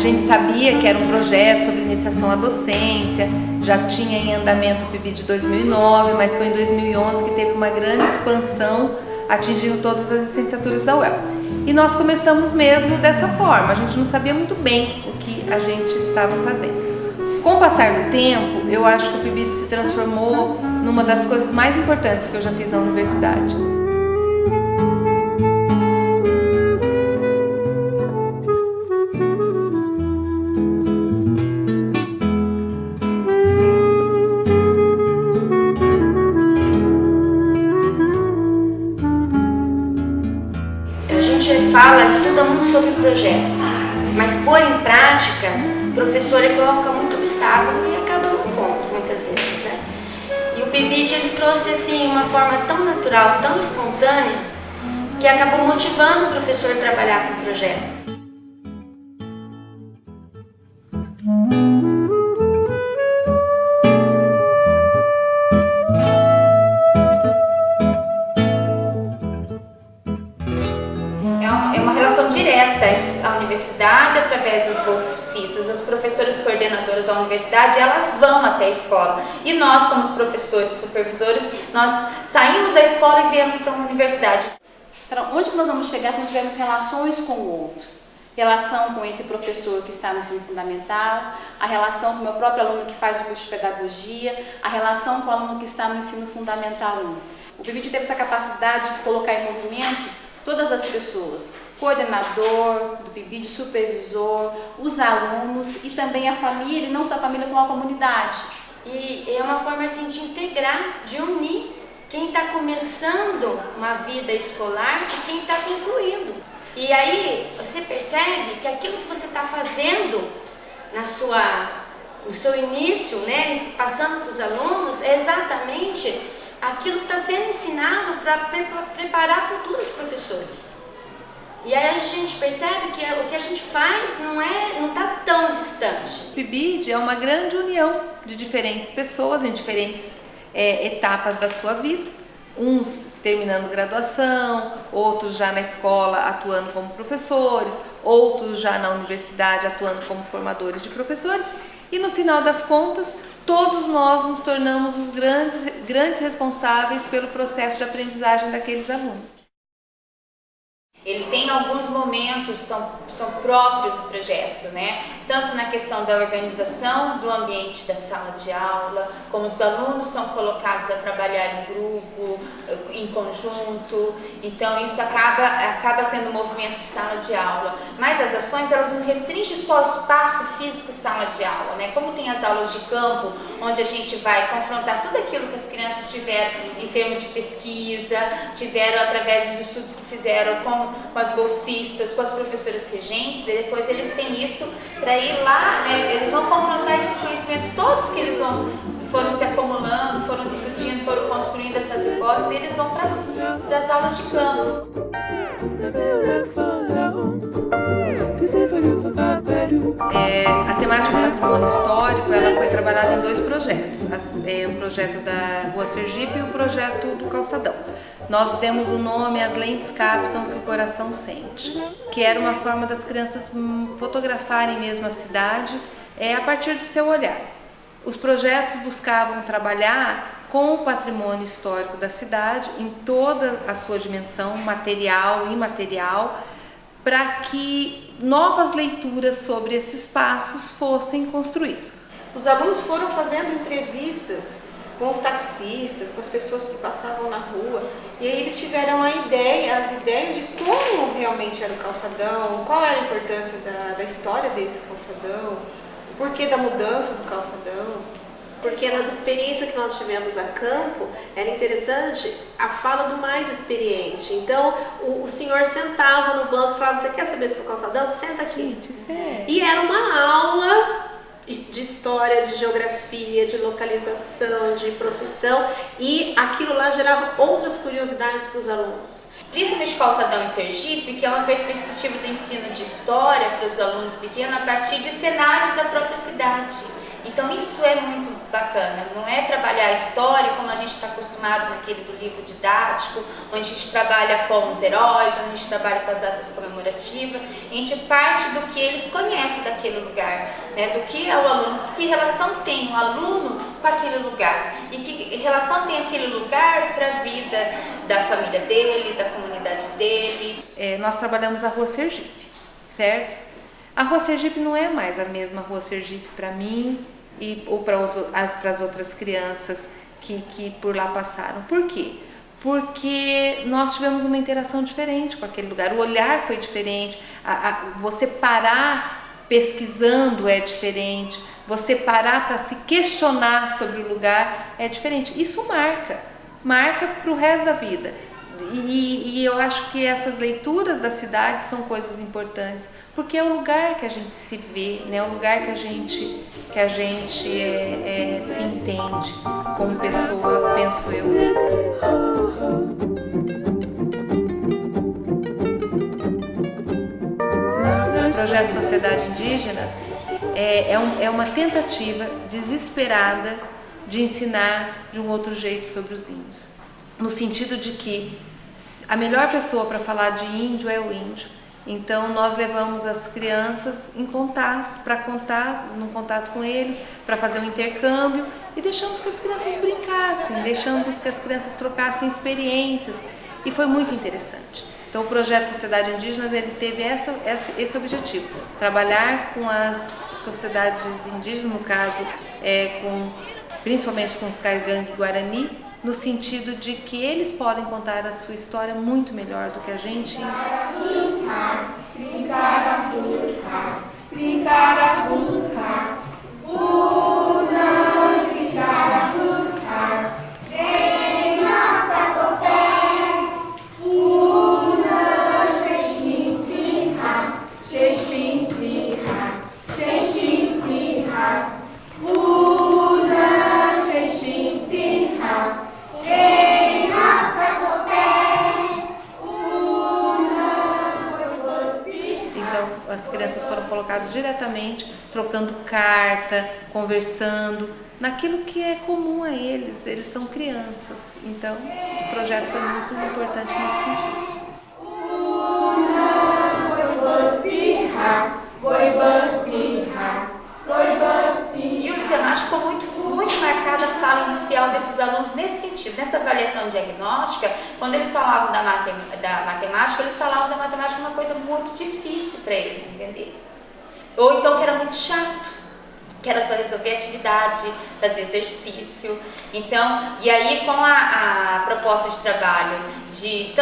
gente sabia que era um projeto sobre iniciação à docência, já tinha em andamento o PIBID de 2009, mas foi em 2011 que teve uma grande expansão, atingindo todas as licenciaturas da UEL. E nós começamos mesmo dessa forma, a gente não sabia muito bem o que a gente estava fazendo. Com o passar do tempo, eu acho que o PIBID se transformou numa das coisas mais importantes que eu já fiz na universidade. Estuda muito sobre projetos, mas pôr em prática, o professor coloca muito obstáculo e acaba no ponto, muitas vezes, né? E o PIBID, ele trouxe assim, uma forma tão natural, tão espontânea, que acabou motivando o professor a trabalhar com projetos. A universidade, através das bolsistas, as professoras coordenadoras da universidade, elas vão até a escola. E nós, como professores, supervisores, nós saímos da escola e viemos para uma universidade. Para onde que nós vamos chegar se não tivermos relações com o outro? Relação com esse professor que está no ensino fundamental, a relação com o meu próprio aluno que faz o curso de pedagogia, a relação com o aluno que está no ensino fundamental 1. O PIBID teve essa capacidade de colocar em movimento todas as pessoas, coordenador do PIBID, supervisor, os alunos e também a família, e não só a família como a comunidade. E é uma forma assim de integrar, de unir quem está começando uma vida escolar e quem está concluindo. E aí você percebe que aquilo que você está fazendo no seu início, né, passando para os alunos, é exatamente aquilo que está sendo ensinado para preparar futuros professores. E aí a gente percebe que o que a gente faz não está tão distante. O PIBID é uma grande união de diferentes pessoas em diferentes etapas da sua vida. Uns terminando graduação, outros já na escola atuando como professores, outros já na universidade atuando como formadores de professores. E no final das contas, todos nós nos tornamos os grandes responsáveis pelo processo de aprendizagem daqueles alunos. Ele tem alguns momentos, são próprios do projeto, né? Tanto na questão da organização do ambiente da sala de aula, como os alunos são colocados a trabalhar em grupo, em conjunto, então isso acaba sendo um movimento de sala de aula. Mas as ações, elas não restringem só o espaço físico sala de aula, né? Como tem as aulas de campo, onde a gente vai confrontar tudo aquilo que as crianças tiveram em termos de pesquisa, tiveram através dos estudos que fizeram com as bolsistas, com as professoras regentes, e depois eles têm isso para ir lá, né? Eles vão confrontar esses conhecimentos todos que eles foram se acumulando, foram discutindo, foram construindo essas hipóteses, e eles vão para as aulas de campo. A temática do patrimônio histórico, ela foi trabalhada em dois projetos, o projeto da Rua Sergipe e o projeto do Calçadão. Nós demos o nome As Lentes Captam o que o Coração Sente, que era uma forma das crianças fotografarem mesmo a cidade a partir do seu olhar. Os projetos buscavam trabalhar com o patrimônio histórico da cidade em toda a sua dimensão, material e imaterial, para que novas leituras sobre esses espaços fossem construídos. Os alunos foram fazendo entrevistas com os taxistas, com as pessoas que passavam na rua, e aí eles tiveram as ideias de como realmente era o calçadão, qual era a importância da história desse calçadão, o porquê da mudança do calçadão. Porque nas experiências que nós tivemos a campo, era interessante a fala do mais experiente. Então, o senhor sentava no banco e falava: você quer saber sobre o calçadão? Senta aqui. E era uma aula de história, de geografia, de localização, de profissão, e aquilo lá gerava outras curiosidades para os alunos. Principalmente Calçadão em Sergipe, que é uma perspectiva do ensino de história para os alunos pequenos a partir de cenários da própria cidade. Então isso é muito bacana, não é trabalhar a história como a gente está acostumado naquele do livro didático, onde a gente trabalha com os heróis, onde a gente trabalha com as datas comemorativas, a gente parte do que eles conhecem daquele lugar, né? Do que é o aluno, que relação tem o aluno com aquele lugar e que relação tem aquele lugar para a vida da família dele, da comunidade dele. Nós trabalhamos a Rua Sergipe, certo? A Rua Sergipe não é mais a mesma Rua Sergipe para mim ou para as outras crianças que por lá passaram. Por quê? Porque nós tivemos uma interação diferente com aquele lugar, o olhar foi diferente, você parar pesquisando é diferente, você parar para se questionar sobre o lugar é diferente. Isso marca para o resto da vida. E eu acho que essas leituras da cidade são coisas importantes, porque é o lugar que a gente se vê, né? É o lugar que a gente se entende como pessoa, penso eu. O projeto Sociedade Indígenas é uma tentativa desesperada de ensinar de um outro jeito sobre os índios, no sentido de que a melhor pessoa para falar de índio é o índio. Então nós levamos as crianças em contato, no contato com eles, para fazer um intercâmbio e deixamos que as crianças brincassem, deixamos que as crianças trocassem experiências e foi muito interessante. Então o projeto Sociedade Indígenas ele teve esse objetivo, trabalhar com as sociedades indígenas, no caso principalmente com os Caigangue e Guarani, no sentido de que eles podem contar a sua história muito melhor do que a gente. As crianças foram colocadas diretamente, trocando carta, conversando, naquilo que é comum a eles são crianças. Então, o projeto foi muito importante nesse sentido. E o temático ficou muito marcada a fala inicial desses alunos nesse sentido, nessa avaliação diagnóstica, quando eles falavam da matemática, eles falavam da matemática uma coisa muito difícil para eles entender. Ou então que era muito chato, que era só resolver atividade, fazer exercício. Então, e aí com a proposta de trabalho de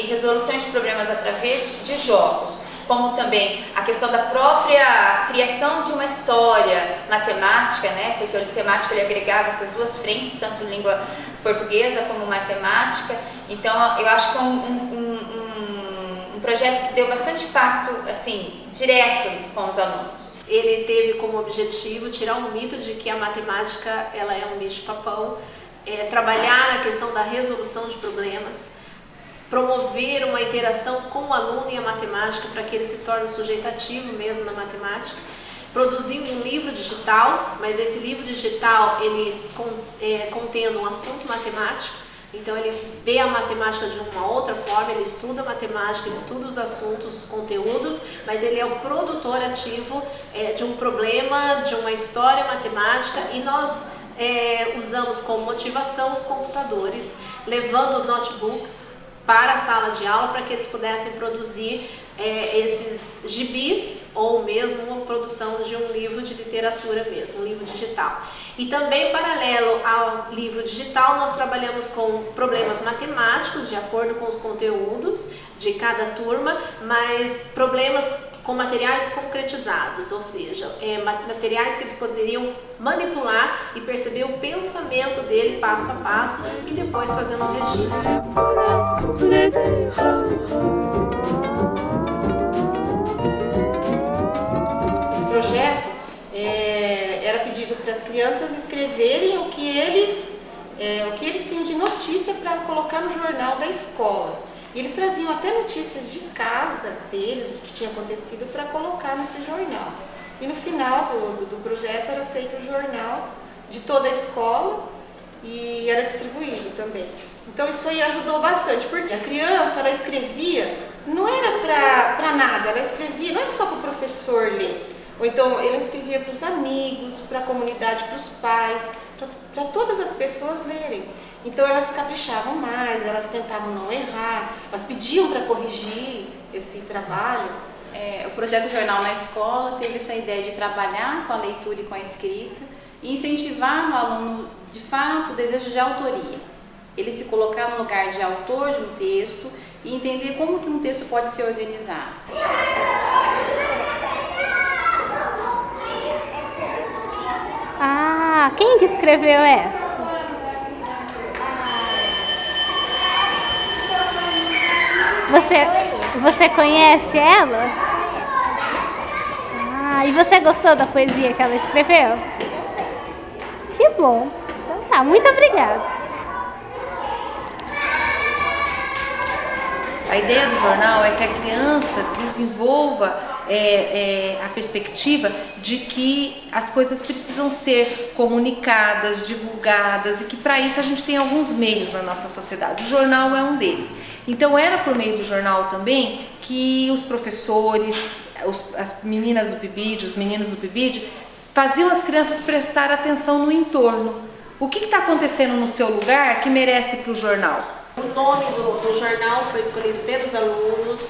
resolução de problemas através de jogos, como também a questão da própria criação de uma história matemática, né? Porque o temático ele agregava essas duas frentes, tanto língua portuguesa como matemática. Então, eu acho que foi um projeto que deu bastante impacto, assim, direto com os alunos. Ele teve como objetivo tirar o mito de que a matemática ela é um bicho-papão, trabalhar na questão da resolução de problemas, promover uma interação com o aluno e a matemática para que ele se torne um sujeito ativo mesmo na matemática, produzindo um livro digital, mas esse livro digital ele contendo um assunto matemático, então ele vê a matemática de uma outra forma, ele estuda a matemática, ele estuda os assuntos, os conteúdos, mas ele é o produtor ativo de um problema, de uma história matemática e nós usamos como motivação os computadores, levando os notebooks para a sala de aula para que eles pudessem produzir esses gibis ou mesmo uma produção de um livro de literatura mesmo, um livro digital. E também paralelo ao livro digital nós trabalhamos com problemas matemáticos de acordo com os conteúdos de cada turma, mas problemas com materiais concretizados, ou seja, materiais que eles poderiam manipular e perceber o pensamento dele passo a passo e depois fazendo um registro. Esse projeto era pedido para as crianças escreverem o que eles tinham de notícia para colocar no jornal da escola. E eles traziam até notícias de casa deles, do que tinha acontecido, para colocar nesse jornal. E no final do projeto era feito o jornal de toda a escola e era distribuído também. Então isso aí ajudou bastante, porque a criança, ela escrevia, não era para nada, ela escrevia, não era só para o professor ler. Ou então ela escrevia para os amigos, para a comunidade, para os pais, para todas as pessoas lerem. Então elas caprichavam mais, elas tentavam não errar, elas pediam para corrigir esse trabalho. O projeto Jornal na Escola teve essa ideia de trabalhar com a leitura e com a escrita e incentivar no aluno, de fato, o desejo de autoria. Ele se colocar no lugar de autor de um texto e entender como que um texto pode ser organizado. Ah, quem que escreveu essa? Você conhece ela? Ah, e você gostou da poesia que ela escreveu? Que bom. Então tá, muito obrigada. A ideia do jornal é que a criança desenvolva a perspectiva de que as coisas precisam ser comunicadas, divulgadas, e que para isso a gente tem alguns meios na nossa sociedade. O jornal é um deles. Então era por meio do jornal também que os professores, as meninas do PIBID, os meninos do PIBID, faziam as crianças prestar atenção no entorno. O que está acontecendo no seu lugar que merece para o jornal? O nome do jornal foi escolhido pelos alunos,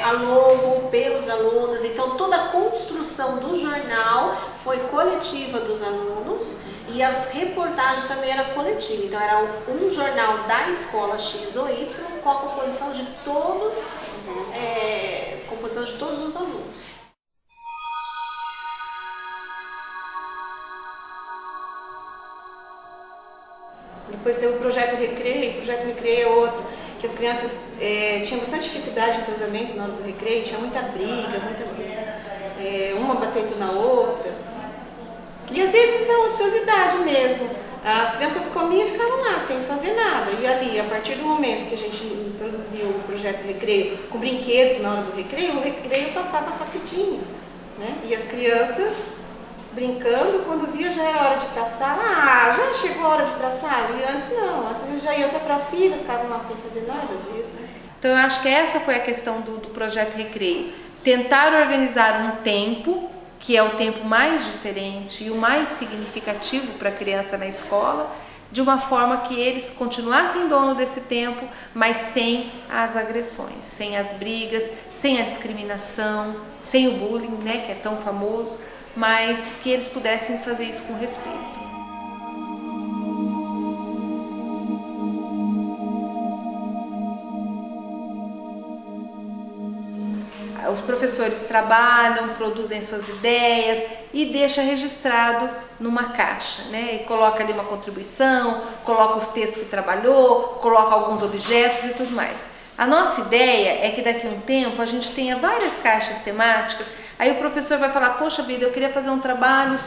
a logo pelos alunos, então toda a construção do jornal foi coletiva dos alunos e as reportagens também eram coletivas. Então era um jornal da escola X ou Y com a composição de todos, os alunos. Depois teve o Projeto Recreio. O Projeto Recreio é outro, que as crianças tinham bastante dificuldade de entrosamento na hora do recreio, tinha muita briga, uma batendo na outra. E às vezes a ociosidade mesmo. As crianças comiam e ficavam lá, sem fazer nada. E ali, a partir do momento que a gente introduziu o Projeto Recreio com brinquedos na hora do recreio, o recreio passava rapidinho, né? E as crianças brincando, quando via já era hora de ir pra sala. Já chegou a hora de ir pra sala? E antes não, antes eles já iam até pra fila, ficavam lá sem fazer nada às vezes, né? Então eu acho que essa foi a questão do Projeto Recreio. Tentar organizar um tempo, que é o tempo mais diferente e o mais significativo para a criança na escola, de uma forma que eles continuassem dono desse tempo, mas sem as agressões, sem as brigas, sem a discriminação, sem o bullying, né, que é tão famoso, mas que eles pudessem fazer isso com respeito. Os professores trabalham, produzem suas ideias e deixa registrado numa caixa, né? E coloca ali uma contribuição, coloca os textos que trabalhou, coloca alguns objetos e tudo mais. A nossa ideia é que daqui a um tempo a gente tenha várias caixas temáticas. Aí o professor vai falar: poxa vida, eu queria fazer um trabalho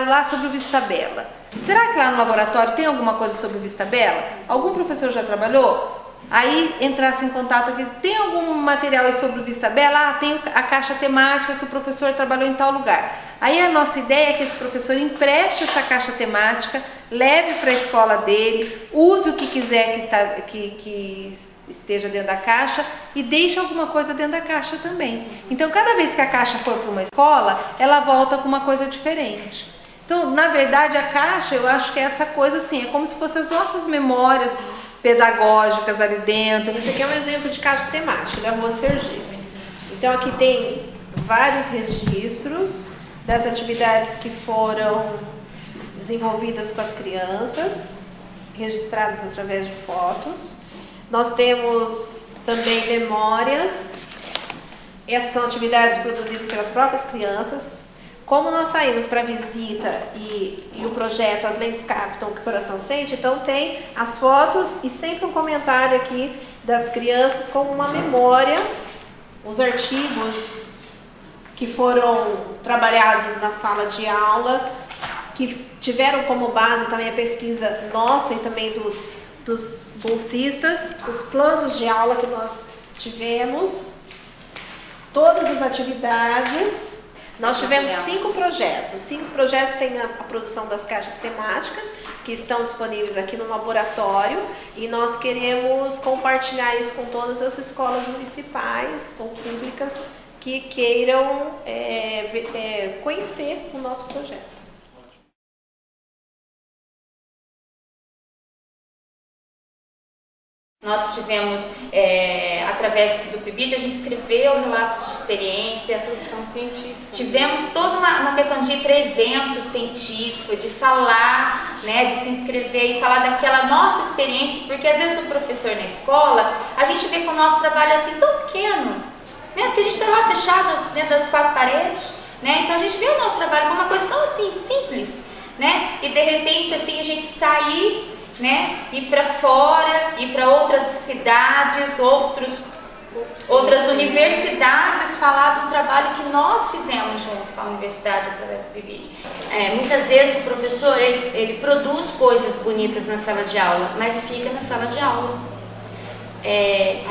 lá sobre o Vista Bella. Será que lá no laboratório tem alguma coisa sobre o Vista Bella? Algum professor já trabalhou? Aí entrasse em contato aqui, tem algum material aí sobre o Vista Bella? Tem a caixa temática que o professor trabalhou em tal lugar. Aí a nossa ideia é que esse professor empreste essa caixa temática, leve para a escola dele, use o que quiser que esteja dentro da caixa e deixe alguma coisa dentro da caixa também. Então cada vez que a caixa for para uma escola, ela volta com uma coisa diferente. Então, na verdade, a caixa, eu acho que é essa coisa assim, é como se fossem as nossas memórias pedagógicas ali dentro. Esse aqui é um exemplo de caixa temática da Rua Sergipe. Então aqui tem vários registros das atividades que foram desenvolvidas com as crianças, registradas através de fotos. Nós temos também memórias. Essas são atividades produzidas pelas próprias crianças. Como nós saímos para visita e o projeto As Lentes Captam o que o Coração Sente, então tem as fotos e sempre um comentário aqui das crianças como uma memória, os artigos que foram trabalhados na sala de aula, que tiveram como base também a pesquisa nossa e também dos bolsistas, os planos de aula que nós tivemos. todas as atividades. Nós tivemos 5 projetos. Os 5 projetos têm a produção das caixas temáticas, que estão disponíveis aqui no laboratório, e nós queremos compartilhar isso com todas as escolas municipais ou públicas que queiram conhecer o nosso projeto. Nós tivemos, através do PIBID, a gente escreveu relatos de experiência, Produção científica. tivemos toda uma questão de ir para evento científico, de falar, né, de se inscrever e falar daquela nossa experiência, porque às vezes o professor na escola, a gente vê que o nosso trabalho é assim tão pequeno, né, porque a gente está lá fechado dentro das 4 paredes, né, então a gente vê o nosso trabalho como uma coisa tão assim, simples, né, e de repente assim a gente sair, né, ir para fora, ir para outras cidades, outras universidades, falar do trabalho que nós fizemos junto com a universidade através do PIBID. Muitas vezes o professor ele produz coisas bonitas na sala de aula, mas fica na sala de aula.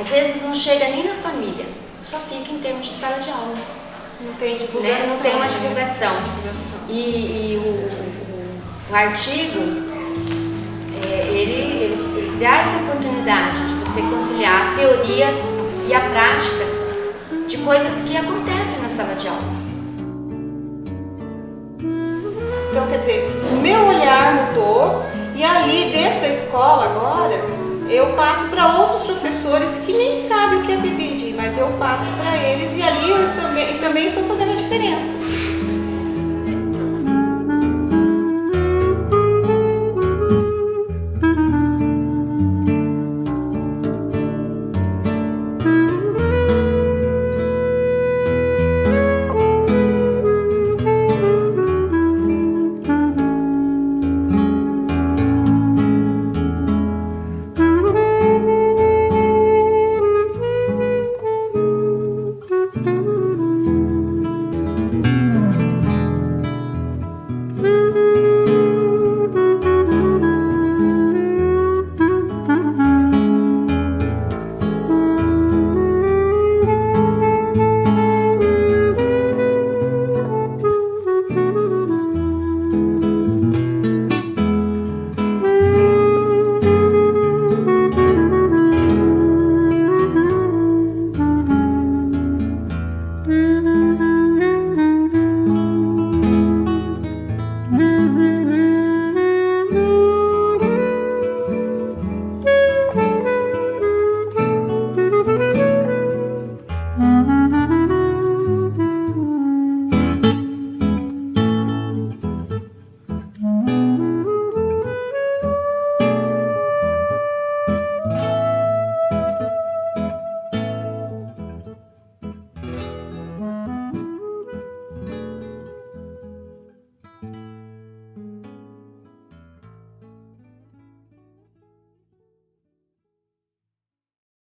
Às vezes não chega nem na família, só fica em termos de sala de aula. Não tem divulgação. Né? Não tem uma divulgação. E o artigo ele dá essa oportunidade de você conciliar a teoria e a prática de coisas que acontecem na sala de aula. Então, quer dizer, o meu olhar mudou e ali dentro da escola agora eu passo para outros professores que nem sabem o que é PIBID, mas eu passo para eles e ali eu também estou fazendo a diferença.